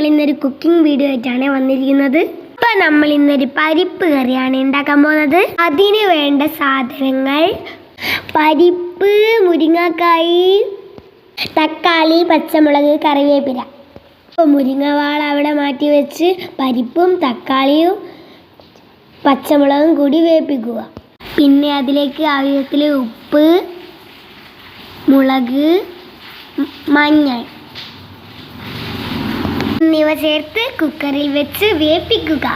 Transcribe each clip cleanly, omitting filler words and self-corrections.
ഇന്നൊരു cooking video ആയിട്ടാണ് വന്നിരിക്കുന്നത്. അപ്പോൾ നമ്മൾ ഇന്നൊരു പരിപ്പ് കറിയാണ് ഉണ്ടാക്കാൻ പോകുന്നത്. അതിന് വേണ്ട സാധനങ്ങൾ: പരിപ്പ്, മുരിങ്ങക്കായ്, തക്കാളി, പച്ചമുളക്, കറിവേപ്പില. അപ്പോൾ മുരിങ്ങവാള അവിടെ മാറ്റി വെച്ച് പരിപ്പും തക്കാളിയും പച്ചമുളകും കൂടി വേപ്പിക്കുക. പിന്നെ അതിലേക്ക് ആവശ്യത്തിൽ ഉപ്പ്, മുളക്, മഞ്ഞൾ എന്നിവ ചേർത്ത് കുക്കറിൽ വെച്ച് വേപ്പിക്കുക.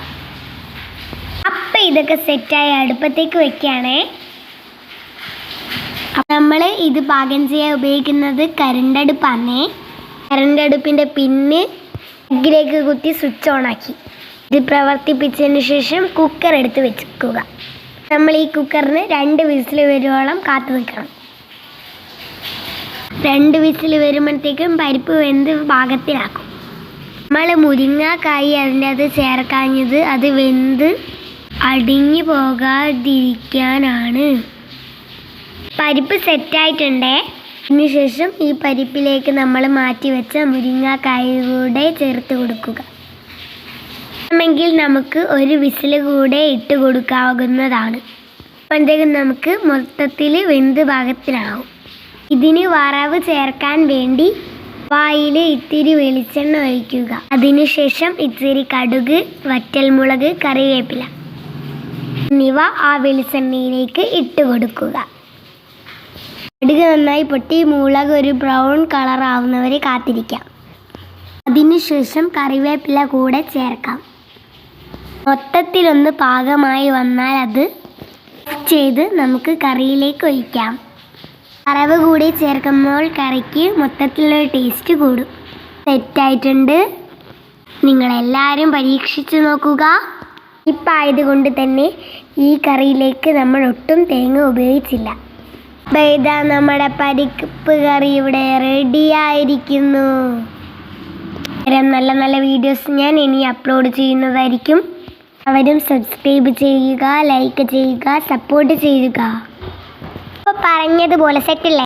അപ്പം ഇതൊക്കെ സെറ്റായി അടുപ്പത്തേക്ക് വെക്കുകയാണേ. നമ്മൾ ഇത് പാകം ചെയ്യാൻ ഉപയോഗിക്കുന്നത് കരണ്ടടുപ്പാണേ. കരണ്ടടുപ്പിൻ്റെ പിന്ന് പ്ലഗിലേക്ക് കുത്തി സ്വിച്ച് ഓണാക്കി ഇത് പ്രവർത്തിപ്പിച്ചതിന് ശേഷം കുക്കർ എടുത്ത് വെക്കുക. നമ്മൾ ഈ കുക്കറിന് 2 വിസിൽ വരുവോളം കാത്തു നിൽക്കണം. 2 വിസിൽ വരുമ്പോഴത്തേക്കും പരിപ്പ് വെന്ത് പാകത്തിലാക്കും. നമ്മൾ മുരിങ്ങക്കായ് അതിൻ്റെ അത് ചേർക്കാഞ്ഞത് അത് വെന്ത് അടിഞ്ഞു പോകാതിരിക്കാനാണ്. പരിപ്പ് സെറ്റായിട്ടുണ്ടേ. അതിനുശേഷം ഈ പരിപ്പിലേക്ക് നമ്മൾ മാറ്റി വെച്ച മുരിങ്ങക്കായ് കൂടെ ചേർത്ത് കൊടുക്കുക. വേണമെങ്കിൽ നമുക്ക് 1 വിസിൽ കൂടെ ഇട്ട് കൊടുക്കാവുന്നതാണ്. അപ്പോഴത്തേക്കും നമുക്ക് മൊത്തത്തിൽ വെന്ത് പാകത്തിലാവും. ഇതിന് വറവ് ചേർക്കാൻ വേണ്ടി വായിൽ ഇത്തിരി വെളിച്ചെണ്ണ ഒഴിക്കുക. അതിനുശേഷം ഇത്തിരി കടുക്, വറ്റൽമുളക്, കറിവേപ്പില എന്നിവ ആ വെളിച്ചെണ്ണയിലേക്ക് ഇട്ട് കൊടുക്കുക. കടുക് നന്നായി പൊട്ടി മുളക് ഒരു ബ്രൗൺ കളർ ആവുന്നവരെ കാത്തിരിക്കാം. അതിനുശേഷം കറിവേപ്പില കൂടെ ചേർക്കാം. മൊത്തത്തിലൊന്ന് പാകമായി വന്നാൽ അത് ചെയ്ത് നമുക്ക് കറിയിലേക്ക് ഒഴിക്കാം. വറവ് കൂടി ചേർക്കുമ്പോൾ കറിക്ക് മൊത്തത്തിലൊരു ടേസ്റ്റ് കൂടും. സെറ്റായിട്ടുണ്ട്. നിങ്ങളെല്ലാവരും പരീക്ഷിച്ച് നോക്കുക. ഇപ്പം ആയതുകൊണ്ട് തന്നെ ഈ കറിയിലേക്ക് നമ്മൾ ഒട്ടും തേങ്ങ ഉപയോഗിച്ചില്ല. അപ്പോൾ ഇതാ നമ്മുടെ പരിപ്പ് കറി ഇവിടെ റെഡിയായിരിക്കുന്നു. നല്ല നല്ല വീഡിയോസ് ഞാൻ ഇനി അപ്ലോഡ് ചെയ്യുന്നതായിരിക്കും. അവരും സബ്സ്ക്രൈബ് ചെയ്യുക, ലൈക്ക് ചെയ്യുക, സപ്പോർട്ട് ചെയ്യുക. പറഞ്ഞതുപോലെ സെറ്റല്ലേ?